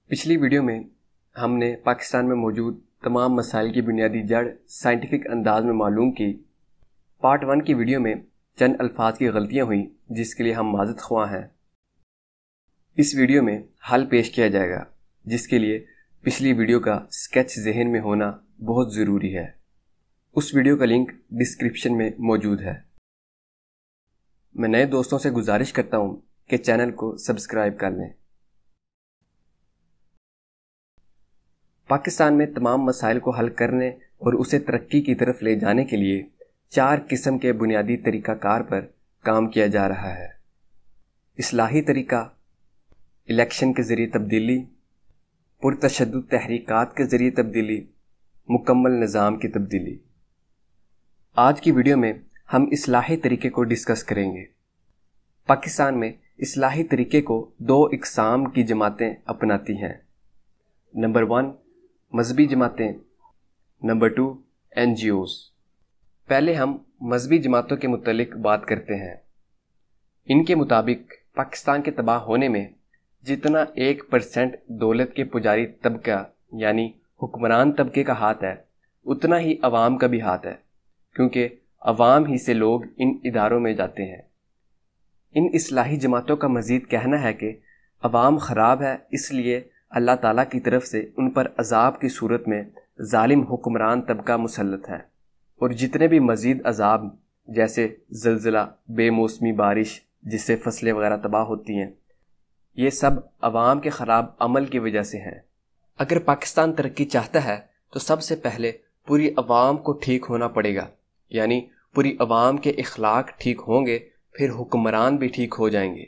پچھلی ویڈیو میں ہم نے پاکستان میں موجود تمام مسائل کی بنیادی جڑ سائنٹیفک انداز میں معلوم کی۔ پارٹ 1 کی ویڈیو میں چند الفاظ کی غلطیاں ہوئیں جس کے لیے ہم معذرت خواہ ہیں۔ اس ویڈیو میں حل پیش کیا جائے گا جس کے لیے پچھلی ویڈیو کا سکیچ ذہن میں ہونا بہت ضروری ہے۔ اس ویڈیو کا لنک ڈسکرپشن میں موجود ہے۔ میں نئے دوستوں سے گزارش کرتا ہوں کہ چینل کو سبسکرائب کر لیں۔ پاکستان میں تمام مسائل کو حل کرنے اور اسے ترقی کی طرف لے جانے کے لیے 4 قسم کے بنیادی طریقہ کار پر کام کیا جا رہا ہے۔ اصلاحی طریقہ، الیکشن کے ذریعے تبدیلی، پرتشدد تحریکات کے ذریعے تبدیلی، مکمل نظام کی تبدیلی۔ آج کی ویڈیو میں ہم اصلاحی طریقے کو ڈسکس کریں گے۔ پاکستان میں اصلاحی طریقے کو 2 اقسام کی جماعتیں اپناتی ہیں۔ نمبر 1 مذہبی جماعتیں، نمبر 2 NGOs۔ پہلے ہم مذہبی جماعتوں کے متعلق بات کرتے ہیں۔ ان کے مطابق پاکستان کے تباہ ہونے میں جتنا 1% دولت کے پجاری طبقہ یعنی حکمران طبقے کا ہاتھ ہے، اتنا ہی عوام کا بھی ہاتھ ہے، کیونکہ عوام ہی سے لوگ ان اداروں میں جاتے ہیں۔ ان اصلاحی جماعتوں کا مزید کہنا ہے کہ عوام خراب ہے، اس لیے اللہ تعالیٰ کی طرف سے ان پر عذاب کی صورت میں ظالم حکمران طبقہ مسلط ہے، اور جتنے بھی مزید عذاب جیسے زلزلہ، بے موسمی بارش جس سے فصلیں وغیرہ تباہ ہوتی ہیں، یہ سب عوام کے خراب عمل کی وجہ سے ہیں۔ اگر پاکستان ترقی چاہتا ہے تو سب سے پہلے پوری عوام کو ٹھیک ہونا پڑے گا، یعنی پوری عوام کے اخلاق ٹھیک ہوں گے، پھر حکمران بھی ٹھیک ہو جائیں گے۔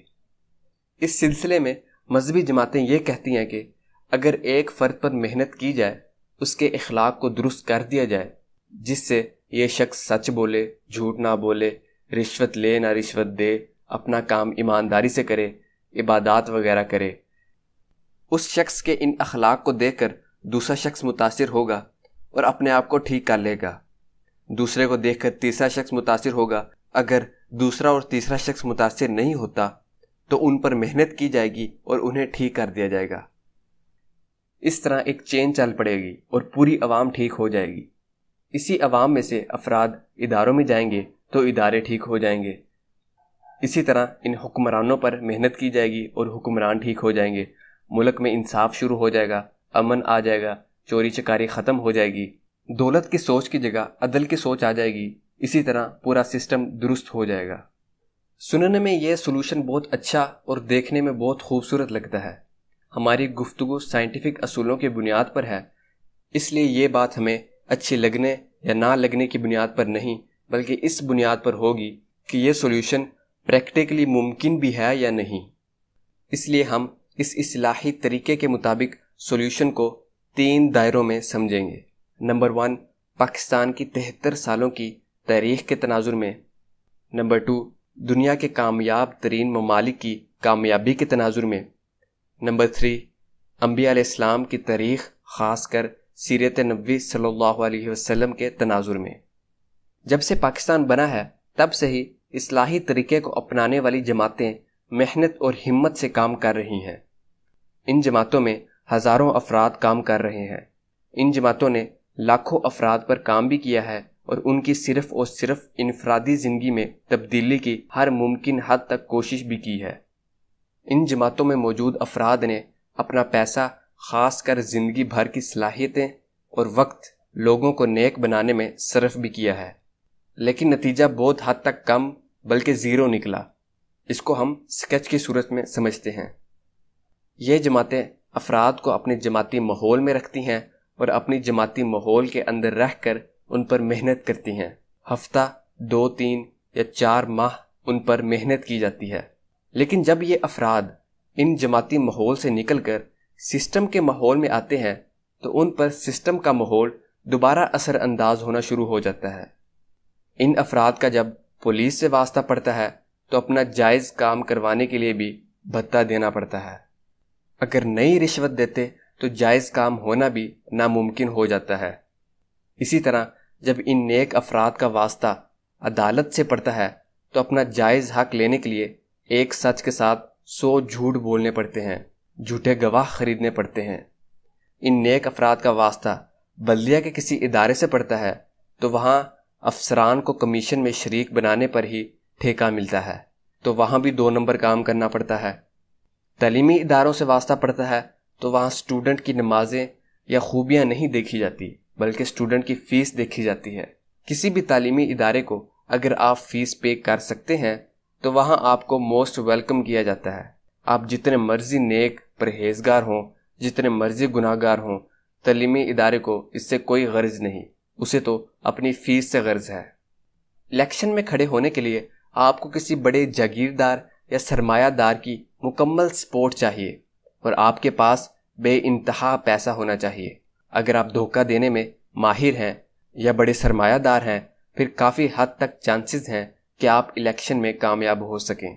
اس سلسلے میں مذہبی جماعتیں یہ کہتی ہیں کہ اگر ایک فرد پر محنت کی جائے، اس کے اخلاق کو درست کر دیا جائے، جس سے یہ شخص سچ بولے، جھوٹ نہ بولے، رشوت لے نہ رشوت دے، اپنا کام ایمانداری سے کرے، عبادات وغیرہ کرے، اس شخص کے ان اخلاق کو دیکھ کر دوسرا شخص متاثر ہوگا اور اپنے آپ کو ٹھیک کر لے گا۔ دوسرے کو دیکھ کر تیسرا شخص متاثر ہوگا۔ اگر دوسرا اور تیسرا شخص متاثر نہیں ہوتا تو ان پر محنت کی جائے گی اور انہیں ٹھیک کر دیا جائے گا۔ اس طرح ایک چین چل پڑے گی اور پوری عوام ٹھیک ہو جائے گی۔ اسی عوام میں سے افراد اداروں میں جائیں گے تو ادارے ٹھیک ہو جائیں گے۔ اسی طرح ان حکمرانوں پر محنت کی جائے گی اور حکمران ٹھیک ہو جائیں گے۔ ملک میں انصاف شروع ہو جائے گا، امن آ جائے گا، چوری چکاری ختم ہو جائے گی، دولت کی سوچ کی جگہ عدل کی سوچ آ جائے گی۔ اسی طرح پورا سسٹم درست ہو جائے گا۔ سننے میں یہ سولوشن بہت اچھا اور دیکھنے میں بہت خوبصورت لگتا ہے۔ ہماری گفتگو سائنٹیفک اصولوں کی بنیاد پر ہے، اس لیے یہ بات ہمیں اچھی لگنے یا نہ لگنے کی بنیاد پر نہیں، بلکہ اس بنیاد پر ہوگی کہ یہ سولوشن پریکٹیکلی ممکن بھی ہے یا نہیں۔ اس لیے ہم اس اصلاحی طریقے کے مطابق سولوشن کو 3 دائروں میں سمجھیں گے۔ نمبر 1 پاکستان کی 73 سالوں کی تاریخ کے تناظر میں۔ نمبر 2 دنیا کے کامیاب ترین ممالک کی کامیابی کے تناظر میں۔ نمبر 3 انبیاء علیہ السلام کی تاریخ، خاص کر سیرت نبوی صلی اللہ علیہ وسلم کے تناظر میں۔ جب سے پاکستان بنا ہے تب سے ہی اصلاحی طریقے کو اپنانے والی جماعتیں محنت اور ہمت سے کام کر رہی ہیں۔ ان جماعتوں میں ہزاروں افراد کام کر رہے ہیں۔ ان جماعتوں نے لاکھوں افراد پر کام بھی کیا ہے اور ان کی صرف اور صرف انفرادی زندگی میں تبدیلی کی ہر ممکن حد تک کوشش بھی کی ہے۔ ان جماعتوں میں موجود افراد نے اپنا پیسہ، خاص کر زندگی بھر کی صلاحیتیں اور وقت لوگوں کو نیک بنانے میں صرف بھی کیا ہے، لیکن نتیجہ بہت حد تک کم بلکہ 0 نکلا۔ اس کو ہم سکیچ کی صورت میں سمجھتے ہیں۔ یہ جماعتیں افراد کو اپنے جماعتی ماحول میں رکھتی ہیں اور اپنی جماعتی ماحول کے اندر رہ کر ان پر محنت کرتی ہیں۔ ہفتہ، 2، 3 یا 4 ماہ ان پر محنت کی جاتی ہے۔ لیکن جب یہ افراد ان جماعتی ماحول سے نکل کر سسٹم کے ماحول میں آتے ہیں تو ان پر سسٹم کا ماحول دوبارہ اثر انداز ہونا شروع ہو جاتا ہے۔ ان افراد کا جب پولیس سے واسطہ پڑتا ہے تو اپنا جائز کام کروانے کے لیے بھی بھتہ دینا پڑتا ہے۔ اگر نئی رشوت دیتے تو جائز کام ہونا بھی ناممکن ہو جاتا ہے۔ اسی طرح جب ان نیک افراد کا واسطہ عدالت سے پڑتا ہے تو اپنا جائز حق لینے کے لیے ایک سچ کے ساتھ 100 جھوٹ بولنے پڑتے ہیں، جھوٹے گواہ خریدنے پڑتے ہیں۔ ان نیک افراد کا واسطہ بلدیہ کے کسی ادارے سے پڑتا ہے تو وہاں افسران کو کمیشن میں شریک بنانے پر ہی ٹھیکہ ملتا ہے، تو وہاں بھی 2 نمبر کام کرنا پڑتا ہے۔ تعلیمی اداروں سے واسطہ پڑتا ہے تو وہاں اسٹوڈنٹ کی نمازیں یا خوبیاں نہیں دیکھی جاتی بلکہ اسٹوڈنٹ کی فیس دیکھی جاتی ہے۔ کسی بھی تعلیمی ادارے کو اگر آپ فیس پے کر سکتے ہیں تو وہاں آپ کو موسٹ ویلکم کیا جاتا ہے۔ آپ جتنے مرضی نیک پرہیزگار ہوں، جتنے مرضی گناہ گار ہوں، تعلیمی ادارے کو اس سے کوئی غرض نہیں، اسے تو اپنی فیس سے غرض ہے۔ الیکشن میں کھڑے ہونے کے لیے آپ کو کسی بڑے جاگیردار یا سرمایہ دار کی مکمل سپورٹ چاہیے اور آپ کے پاس بے انتہا پیسہ ہونا چاہیے۔ اگر آپ دھوکہ دینے میں ماہر ہیں یا بڑے سرمایہ دار ہیں، پھر کافی حد تک چانسز ہیں کہ آپ الیکشن میں کامیاب ہو سکیں۔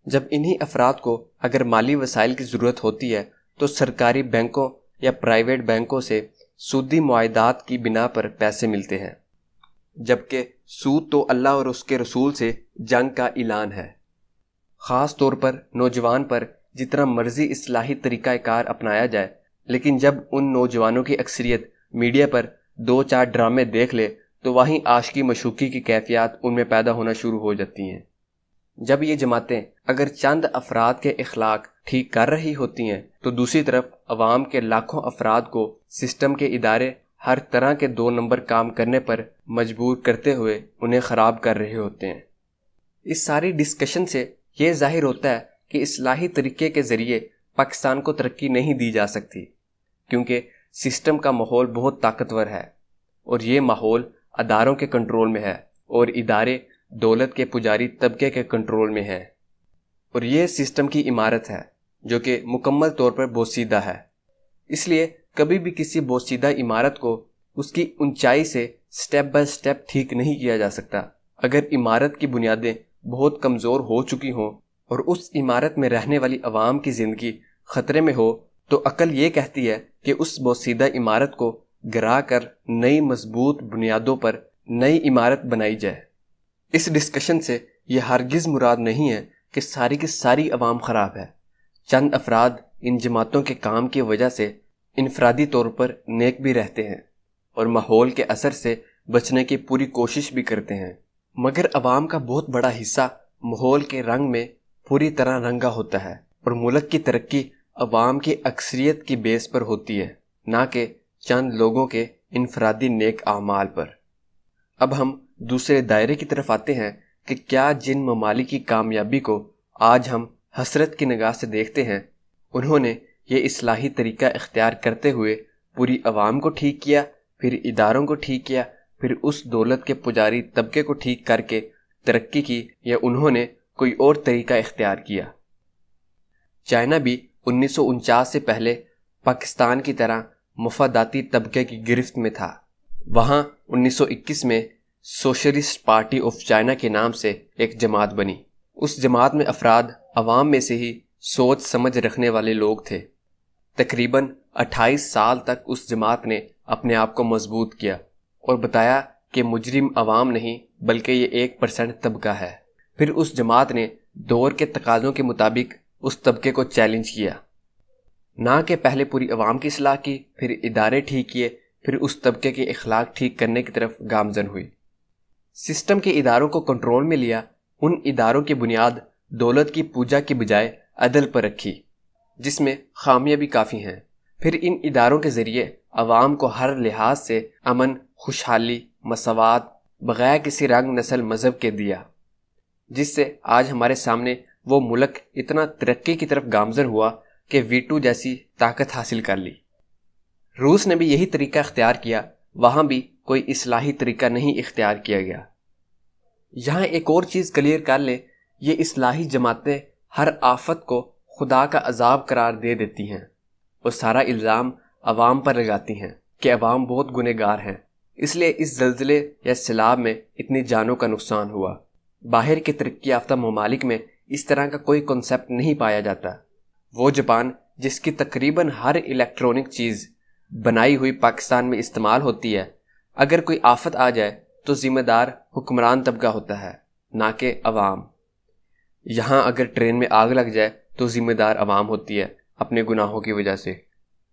جب انہی افراد کو اگر مالی وسائل کی ضرورت ہوتی ہے تو سرکاری بینکوں یا پرائیویٹ بینکوں سے سودی معاہدات کی بنا پر پیسے ملتے ہیں، جبکہ سود تو اللہ اور اس کے رسول سے جنگ کا اعلان ہے۔ خاص طور پر نوجوان پر جتنا مرضی اصلاحی طریقہ کار اپنایا جائے، لیکن جب ان نوجوانوں کی اکثریت میڈیا پر 2-4 ڈرامے دیکھ لے تو وہیں عاشقی مشوقی کی کیفیات ان میں پیدا ہونا شروع ہو جاتی ہیں۔ جب یہ جماعتیں اگر چند افراد کے اخلاق ٹھیک کر رہی ہوتی ہیں تو دوسری طرف عوام کے لاکھوں افراد کو سسٹم کے ادارے ہر طرح کے 2 نمبر کام کرنے پر مجبور کرتے ہوئے انہیں خراب کر رہے ہوتے ہیں۔ اس ساری ڈسکشن سے یہ ظاہر ہوتا ہے کہ اصلاحی طریقے کے ذریعے پاکستان کو ترقی نہیں دی جا سکتی، کیونکہ سسٹم کا ماحول بہت طاقتور ہے اور یہ ماحول اداروں کے کنٹرول میں ہے اور ادارے دولت کے پجاری طبقے کے کنٹرول میں ہیں، اور یہ سسٹم کی عمارت ہے جو کہ مکمل طور پر بوسیدہ ہے۔ اس لیے کبھی بھی کسی بوسیدہ عمارت کو اس کی اونچائی سے سٹیپ بائی سٹیپ ٹھیک نہیں کیا جا سکتا۔ اگر عمارت کی بنیادیں بہت کمزور ہو چکی ہوں اور اس عمارت میں رہنے والی عوام کی زندگی خطرے میں ہو تو عقل یہ کہتی ہے کہ اس بوسیدہ عمارت کو گرا کر نئی مضبوط بنیادوں پر نئی عمارت بنائی جائے۔ اس ڈسکشن سے یہ ہرگز مراد نہیں ہے کہ ساری کی ساری عوام خراب ہے۔ چند افراد ان جماعتوں کے کام کی وجہ سے انفرادی طور پر نیک بھی رہتے ہیں اور ماحول کے اثر سے بچنے کی پوری کوشش بھی کرتے ہیں، مگر عوام کا بہت بڑا حصہ ماحول کے رنگ میں پوری طرح رنگا ہوتا ہے اور ملک کی ترقی عوام کی اکثریت کی بیس پر ہوتی ہے، نہ کہ چند لوگوں کے انفرادی نیک اعمال پر۔ اب ہم دوسرے دائرے کی طرف آتے ہیں کہ کیا جن ممالک کی کامیابی کو آج ہم حسرت کی نگاہ سے دیکھتے ہیں، انہوں نے یہ اصلاحی طریقہ اختیار کرتے ہوئے پوری عوام کو ٹھیک کیا، پھر اداروں کو ٹھیک کیا، پھر اس دولت کے پجاری طبقے کو ٹھیک کر کے ترقی کی، یا انہوں نے کوئی اور طریقہ اختیار کیا؟ چائنا بھی 1949 سے پہلے پاکستان کی طرح مفاداتی طبقے کی گرفت میں تھا۔ وہاں 1921 میں سوشلسٹ پارٹی آف چائنا کے نام سے ایک جماعت بنی۔ اس جماعت میں افراد عوام میں سے ہی سوچ سمجھ رکھنے والے لوگ تھے۔ تقریباً 28 سال تک اس جماعت نے اپنے آپ کو مضبوط کیا اور بتایا کہ مجرم عوام نہیں بلکہ یہ 1% طبقہ ہے۔ پھر اس جماعت نے دور کے تقاضوں کے مطابق اس طبقے کو چیلنج کیا، نہ کہ پہلے پوری عوام کی اصلاح کی، پھر ادارے ٹھیک کیے، پھر اس طبقے کے اخلاق ٹھیک کرنے کی طرف گامزن ہوئی۔ سسٹم کے اداروں کو کنٹرول میں لیا، ان اداروں کی بنیاد دولت کی پوجا کی بجائے عدل پر رکھی، جس میں خامیاں بھی کافی ہیں۔ پھر ان اداروں کے ذریعے عوام کو ہر لحاظ سے امن، خوشحالی، مساوات بغیر کسی رنگ، نسل، مذہب کے دیا، جس سے آج ہمارے سامنے وہ ملک اتنا ترقی کی طرف گامزن ہوا کہ ویٹو جیسی طاقت حاصل کر لی۔ روس نے بھی یہی طریقہ اختیار کیا، وہاں بھی کوئی اصلاحی طریقہ نہیں اختیار کیا گیا۔ یہاں ایک اور چیز کلیئر کر لیں، یہ اصلاحی جماعتیں ہر آفت کو خدا کا عذاب قرار دے دیتی ہیں اور سارا الزام عوام پر لگاتی ہیں کہ عوام بہت گنہگار ہیں، اس لیے اس زلزلے یا سیلاب میں اتنی جانوں کا نقصان ہوا۔ باہر کے ترقی یافتہ ممالک میں اس طرح کا کوئی کنسیپٹ نہیں پایا جاتا۔ وہ جاپان جس کی تقریباً ہر الیکٹرانک چیز بنائی ہوئی پاکستان میں استعمال ہوتی ہے، اگر کوئی آفت آ جائے تو ذمہ دار حکمران طبقہ ہوتا ہے، نہ کہ عوام۔ یہاں اگر ٹرین میں آگ لگ جائے تو ذمہ دار عوام ہوتی ہے اپنے گناہوں کی وجہ سے۔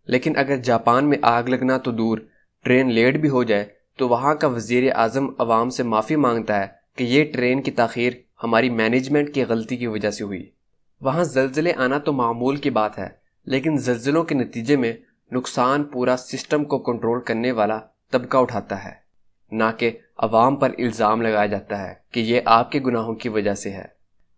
لیکن اگر جاپان میں آگ لگنا تو دور، ٹرین لیٹ بھی ہو جائے تو وہاں کا وزیر اعظم عوام سے معافی مانگتا ہے کہ یہ ٹرین کی تاخیر ہماری مینجمنٹ کی غلطی کی وجہ سے ہوئی۔ وہاں زلزلے آنا تو معمول کی بات ہے، لیکن زلزلوں کے نتیجے میں نقصان پورا سسٹم کو کنٹرول کرنے والا طبقہ اٹھاتا ہے، نہ کہ عوام پر الزام لگایا جاتا ہے کہ یہ آپ کے گناہوں کی وجہ سے ہے۔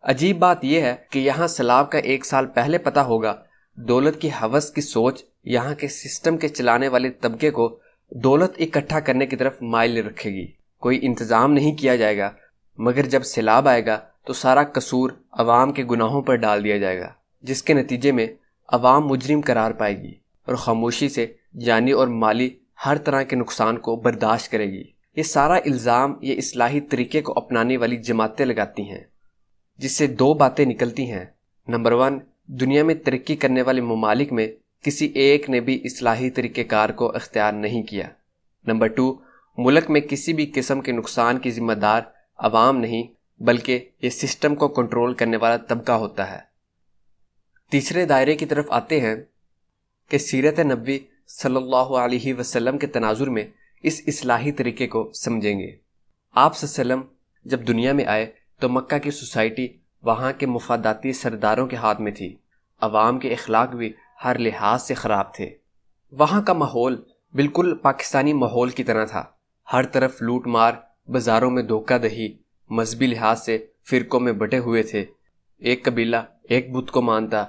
عجیب بات یہ ہے کہ یہاں سیلاب کا 1 سال پہلے پتہ ہوگا، دولت کی ہوس کی سوچ یہاں کے سسٹم کے چلانے والے طبقے کو دولت اکٹھا کرنے کی طرف مائل رکھے گی۔ کوئی انتظام نہیں کیا جائے گا، مگر جب سیلاب آئے گا تو سارا قصور عوام کے گناہوں پر ڈال دیا جائے گا، جس کے نتیجے میں عوام مجرم قرار پائے گی اور خاموشی سے جانی اور مالی ہر طرح کے نقصان کو برداشت کرے گی۔ یہ سارا الزام یہ اصلاحی طریقے کو اپنانے والی جماعتیں لگاتی ہیں، جس سے 2 باتیں نکلتی ہیں۔ نمبر 1، دنیا میں ترقی کرنے والے ممالک میں کسی ایک نے بھی اصلاحی طریقہ کار کو اختیار نہیں کیا۔ نمبر 2، ملک میں کسی بھی قسم کے نقصان کی ذمہ دار عوام نہیں، بلکہ یہ سسٹم کو کنٹرول کرنے والا طبقہ ہوتا ہے۔ تیسرے دائرے کی طرف آتے ہیں کہ سیرت نبوی صلی اللہ علیہ وسلم کے تناظر میں اس اصلاحی طریقے کو سمجھیں گے۔ آپ صلی اللہ علیہ وسلم جب دنیا میں آئے تو مکہ کی سوسائٹی وہاں کے مفاداتی سرداروں کے ہاتھ میں تھی، عوام کے اخلاق بھی ہر لحاظ سے خراب تھے۔ وہاں کا ماحول بالکل پاکستانی ماحول کی طرح تھا، ہر طرف لوٹ مار، بازاروں میں دھوکہ دہی، مذہبی لحاظ سے فرقوں میں بٹے ہوئے تھے۔ ایک قبیلہ ایک بت کو مانتا،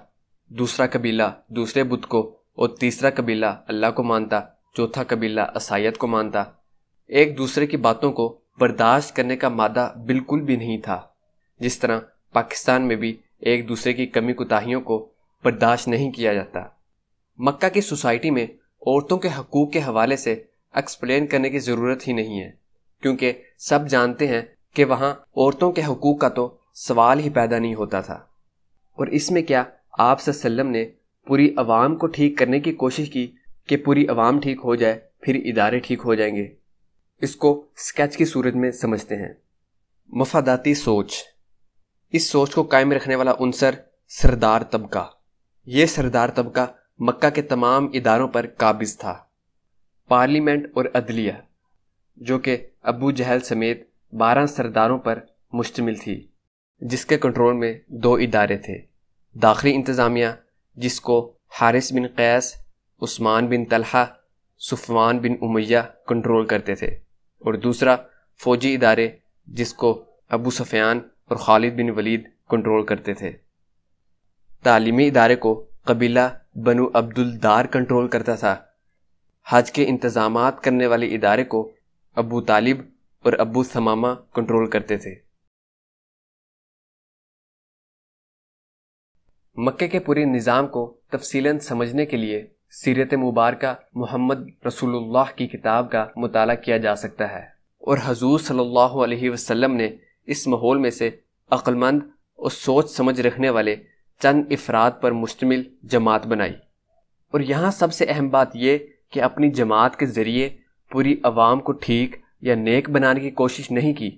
دوسرا قبیلہ دوسرے بت کو، اور تیسرا قبیلہ اللہ کو مانتا، چوتھا قبیلہ عیسائیت کو مانتا۔ ایک دوسرے کی باتوں کو برداشت کرنے کا مادہ بالکل بھی نہیں تھا، جس طرح پاکستان میں بھی ایک دوسرے کی کمی کوتاہیوں کو برداشت نہیں کیا جاتا۔ مکہ کی سوسائٹی میں عورتوں کے حقوق کے حوالے سے ایکسپلین کرنے کی ضرورت ہی نہیں ہے، کیونکہ سب جانتے ہیں کہ وہاں عورتوں کے حقوق کا تو سوال ہی پیدا نہیں ہوتا تھا۔ اور اس میں کیا آپ صلی اللہ علیہ وسلم نے پوری عوام کو ٹھیک کرنے کی کوشش کی کہ پوری عوام ٹھیک ہو جائے پھر ادارے ٹھیک ہو جائیں گے؟ اس کو سکیچ کی صورت میں سمجھتے ہیں۔ مفاداتی سوچ، اس سوچ کو قائم رکھنے والا عنصر سردار طبقہ۔ یہ سردار طبقہ مکہ کے تمام اداروں پر قابض تھا، پارلیمنٹ اور عدلیہ، جو کہ ابو جہل سمیت 12 سرداروں پر مشتمل تھی، جس کے کنٹرول میں 2 ادارے تھے: داخلی انتظامیہ، جس کو حارث بن قیس، عثمان بن طلحہ، صفوان بن امیہ کنٹرول کرتے تھے، اور دوسرا فوجی ادارے، جس کو ابو سفیان اور خالد بن ولید کنٹرول کرتے تھے۔ تعلیمی ادارے کو قبیلہ بنو عبد الدار کنٹرول کرتا تھا۔ حج کے انتظامات کرنے والے ادارے کو ابو طالب اور ابو ثمامہ کنٹرول کرتے تھے۔ مکے کے پورے نظام کو تفصیلاً سمجھنے کے لیے سیرت مبارکہ محمد رسول اللہ کی کتاب کا مطالعہ کیا جا سکتا ہے، اور حضور صلی اللہ علیہ وسلم نے اس ماحول میں سے عقل مند اور سوچ سمجھ رکھنے والے چند افراد پر مشتمل جماعت بنائی۔ اور یہاں سب سے اہم بات یہ کہ اپنی جماعت کے ذریعے پوری عوام کو ٹھیک یا نیک بنانے کی کوشش نہیں کی،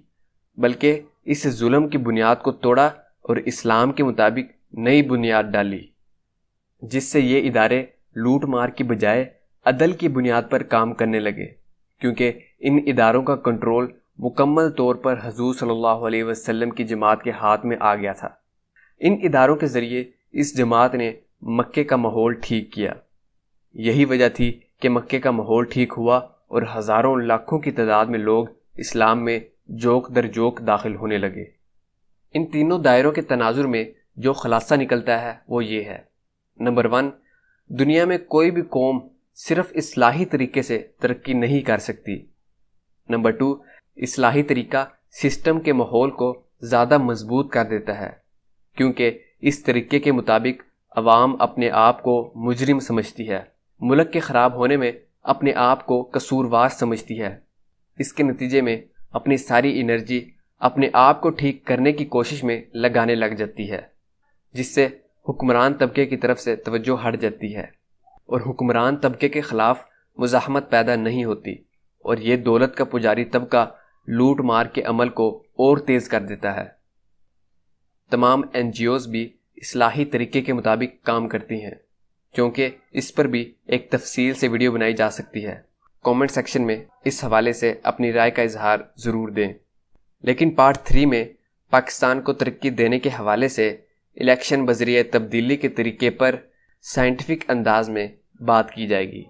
بلکہ اس ظلم کی بنیاد کو توڑا اور اسلام کے مطابق نئی بنیاد ڈالی، جس سے یہ ادارے لوٹ مار کی بجائے عدل کی بنیاد پر کام کرنے لگے، کیونکہ ان اداروں کا کنٹرول مکمل طور پر حضور صلی اللہ علیہ وسلم کی جماعت کے ہاتھ میں آ گیا تھا۔ ان اداروں کے ذریعے اس جماعت نے مکے کا ماحول ٹھیک کیا۔ یہی وجہ تھی کہ مکے کا ماحول ٹھیک ہوا اور ہزاروں لاکھوں کی تعداد میں لوگ اسلام میں جوک در جوک داخل ہونے لگے۔ ان تینوں دائروں کے تناظر میں جو خلاصہ نکلتا ہے وہ یہ ہے: نمبر 1، دنیا میں کوئی بھی قوم صرف اصلاحی طریقے سے ترقی نہیں کر سکتی۔ نمبر 2، اصلاحی طریقہ سسٹم کے ماحول کو زیادہ مضبوط کر دیتا ہے، کیونکہ اس طریقے کے مطابق عوام اپنے آپ کو مجرم سمجھتی ہے، ملک کے خراب ہونے میں اپنے آپ کو قصوروار سمجھتی ہے۔ اس کے نتیجے میں اپنی ساری انرجی اپنے آپ کو ٹھیک کرنے کی کوشش میں لگانے لگ جاتی ہے، جس سے حکمران طبقے کی طرف سے توجہ ہٹ جاتی ہے اور حکمران طبقے کے خلاف مزاحمت پیدا نہیں ہوتی، اور یہ دولت کا پجاری طبقہ لوٹ مار کے عمل کو اور تیز کر دیتا ہے۔ تمام NGOs بھی اصلاحی طریقے کے مطابق کام کرتی ہیں، کیونکہ اس پر بھی ایک تفصیل سے ویڈیو بنائی جا سکتی ہے۔ کومنٹ سیکشن میں اس حوالے سے اپنی رائے کا اظہار ضرور دیں۔ لیکن پارٹ 3 میں پاکستان کو ترقی دینے کے حوالے سے الیکشن بذریعہ تبدیلی کے طریقے پر سائنٹیفک انداز میں بات کی جائے گی۔